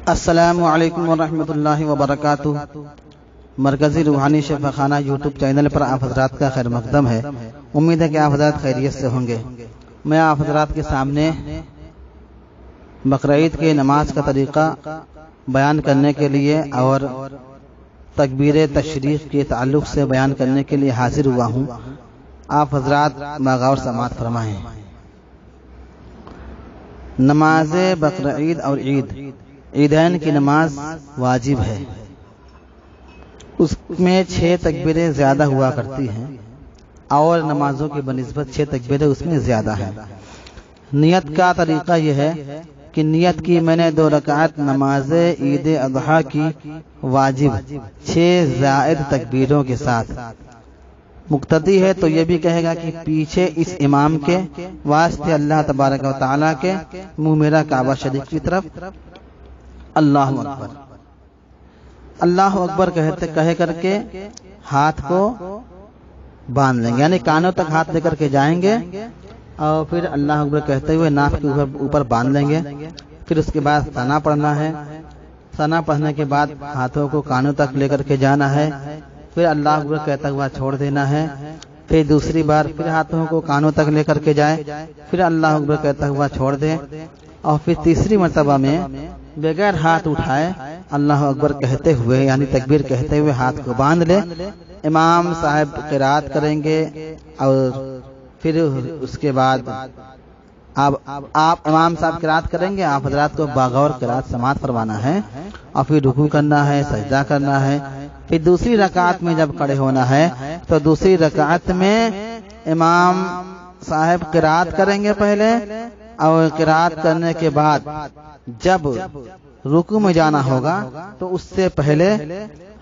السلام علیکم ورحمۃ اللہ وبرکاتہ۔ مرکزی روحانی شفا خانہ یوٹیوب چینل پر آپ حضرات کا خیر مقدم ہے۔ امید ہے کہ آپ حضرات خیریت سے ہوں گے۔ میں آپ حضرات کے سامنے بقرعید کی نماز کا طریقہ بیان کرنے کے لیے اور تکبیر تشریق کے تعلق سے بیان کرنے کے لیے حاضر ہوا ہوں۔ آپ حضرات بغور سماعت فرمائیں۔ نماز بقرعید اور عیدین کی نماز واجب ہے۔ اس میں 6 تکبیریں زیادہ ہوا کرتی ہیں اور نمازوں کی بنسبت 6 تکبیریں اس میں زیادہ ہیں۔ نیت کا طریقہ یہ ہے کہ نیت کی میں نے 2 رکعت نماز عید اضحیٰ کی واجب 6 زائد تکبیروں کے ساتھ۔ مقتدی ہے تو یہ بھی کہے گا کہ پیچھے اس امام کے واسطے اللہ تبارک و تعالیٰ کے منہ میرا کعبہ شریف کی طرف اللہ اکبر اللہ اکبر کہے کر کے ہاتھ کو باندھ لیں گے، یعنی کانوں تک ہاتھ لے کر کے جائیں گے اور پھر اللہ اکبر کہتے ہوئے ناک کے اوپر باندھ لیں گے۔ پھر اس کے بعد ثنا پڑھنا ہے۔ ثنا پڑھنے کے بعد ہاتھوں کو کانوں تک لے کر کے جانا ہے، پھر اللہ اکبر کہتا ہوا چھوڑ دینا ہے۔ پھر دوسری بار پھر ہاتھوں کو کانوں تک لے کر کے جائے، پھر اللہ اکبر کہتا ہوا چھوڑ دے، اور پھر تیسری مرتبہ میں بغیر ہاتھ اٹھائے اللہ اکبر کہتے ہوئے یعنی تکبیر کہتے ہوئے ہاتھ کو باندھ لے۔ امام صاحب قرات کریں گے اور پھر اس کے بعد آپ امام صاحب قرات کریں گے، آپ حضرات کو بغور قرات سماعت فرمانا ہے اور پھر رکوع کرنا ہے، سجدہ کرنا ہے۔ پھر دوسری رکعت میں جب کھڑے ہونا ہے تو دوسری رکعت میں امام صاحب قرات کریں گے پہلے، اور قرات کرنے کے بعد جب رکوع میں جانا ہوگا تو اس سے پہلے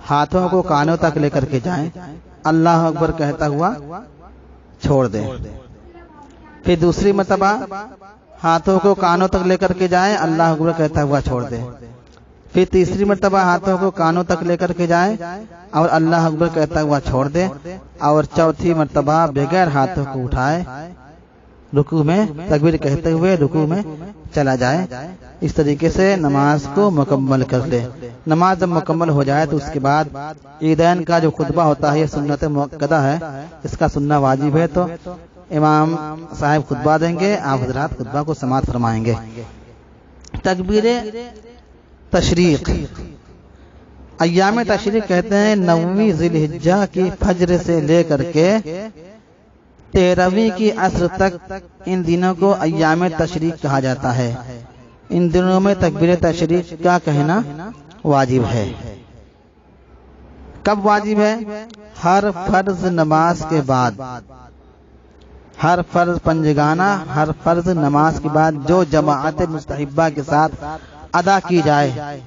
ہاتھوں کو کانوں تک لے کر کے جائیں، اللہ اکبر کہتا ہوا چھوڑ دیں۔ پھر دوسری مرتبہ ہاتھوں کو کانوں تک لے کر کے جائیں، اللہ اکبر کہتا ہوا چھوڑ دیں۔ پھر تیسری مرتبہ ہاتھوں کو کانوں تک لے کر کے جائیں اور اللہ اکبر کہتا ہوا چھوڑ دیں، اور چوتھی مرتبہ بغیر ہاتھوں کو اٹھائے رکوع میں تکبیر کہتے ہوئے رکوع میں چلا جائے۔ اس طریقے سے نماز کو مکمل کر لے۔ نماز جب مکمل ہو جائے تو اس کے بعد عیدین کا جو خطبہ ہوتا ہے یہ سنت مؤکدہ ہے، اس کا سننا واجب ہے، تو امام صاحب خطبہ دیں گے، آپ حضرات خطبہ کو سماعت فرمائیں گے۔ تکبیر تشریق، ایام تشریق کہتے ہیں 9ویں ذی الحجہ کی فجر سے لے کر کے 13ویں کی عصر تک، ان دنوں کو ایام تشریق کہا جاتا ہے۔ ان دنوں میں تکبیر تشریق کا کہنا واجب ہے۔ کب واجب ہے؟ ہر فرض نماز کے بعد، ہر فرض پنجگانہ ہر فرض نماز کے بعد جو جماعت مستحبہ کے ساتھ ادا کی جائے،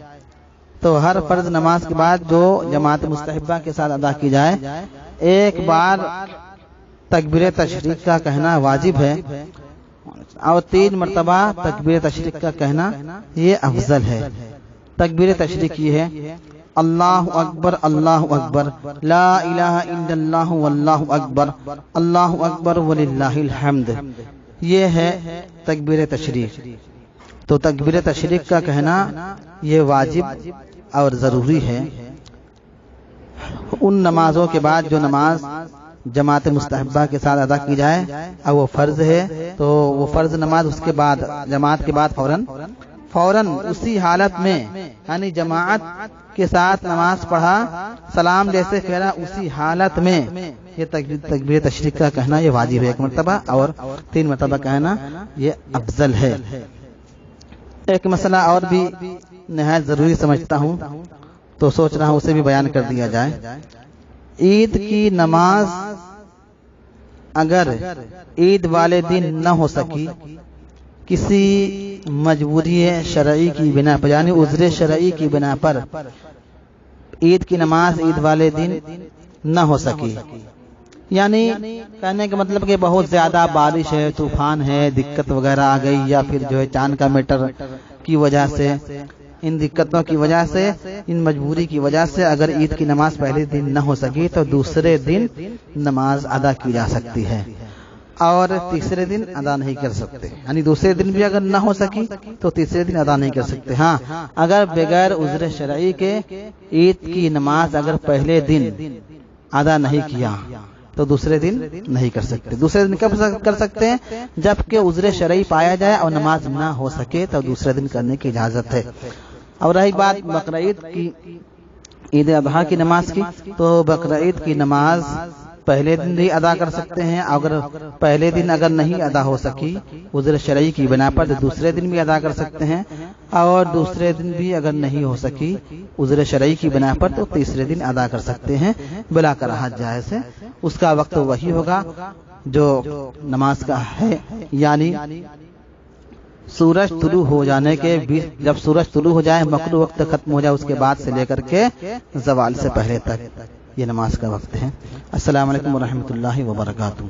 تو ہر فرض نماز کے بعد جو جماعت مستحبہ کے ساتھ ادا کی جائے، ایک بار تکبیر تشریق کا کہنا واجب ہے، اور 3 مرتبہ تکبیر تشریق کا کہنا یہ افضل ہے۔ تکبیر تشریق یہ ہے: اللہ اکبر اللہ اکبر، لا الہ الا اللہ واللہ اکبر، اللہ اکبر وللہ الحمد، یہ ہے تکبیر تشریق۔ تو تکبیر تشریق کا کہنا یہ واجب اور ضروری ہے۔ ان نمازوں کے بعد جو نماز جماعت مستحبہ کے ساتھ ادا کی جائے اور وہ فرض ہے، تو وہ فرض نماز اس کے بعد جماعت کے بعد فوراً اسی حالت میں، یعنی جماعت کے ساتھ نماز پڑھا، سلام جیسے پھیرا، اسی حالت میں یہ تکبیر تشریق کا کہنا یہ واجب ہے 1 مرتبہ، اور 3 مرتبہ کہنا یہ افضل ہے۔ ایک مسئلہ اور بھی نہایت ضروری سمجھتا ہوں، تو سوچ رہا ہوں اسے بھی بیان کر دیا جائے۔ عید کی نماز اگر عید والے دن نہ ہو سکی، کسی مجبوری شرعی کی بنا پر، یعنی عذر شرعی کی بنا پر عید کی نماز عید والے دن نہ ہو سکی، یعنی کہنے کا مطلب کہ بہت زیادہ بارش ہے، طوفان ہے، دقت وغیرہ آ گئی، یا پھر جو ہے چاند کا میٹر کی وجہ سے، ان دقتوں کی وجہ سے، ان مجبوری کی وجہ سے اگر عید کی نماز پہلے دن نہ ہو سکی تو دوسرے دن نماز ادا کی جا سکتی ہے۔ اور تیسرے دن ادا نہیں کر سکتے، یعنی دوسرے دن بھی اگر نہ ہو سکی تو تیسرے دن ادا نہیں کر سکتے۔ ہاں اگر بغیر عذر شرعی کے عید کی نماز اگر پہلے دن ادا نہیں کیا تو دوسرے دن نہیں کر سکتے۔ دوسرے دن کب کر سکتے ہیں؟ جب کہ عذر شرعی پایا جائے اور نماز نہ ہو سکے تو دوسرے دن کرنے کی اجازت ہے۔ اور رہی بات بقرعید کی، عید اضحیٰ کی نماز کی، تو بقرعید کی نماز پہلے دن بھی ادا کر سکتے ہیں، اگر پہلے دن اگر نہیں ادا ہو سکی عذر شرعی کی بنا پر تو دوسرے دن بھی ادا کر سکتے ہیں، اور دوسرے دن بھی اگر نہیں ہو سکی عذر شرعی کی بنا پر تو تیسرے دن ادا کر سکتے ہیں بلا کراہت جائز ہے۔ اس کا وقت وہی ہوگا جو نماز کا ہے، یعنی سورج طلوع ہو جانے کے جب سورج طلوع ہو جائے، مکروہ وقت ختم ہو جائے، اس کے بعد سے لے کر کے زوال سے پہلے تک یہ نماز کا وقت ہے۔ السلام علیکم ورحمۃ اللہ وبرکاتہ۔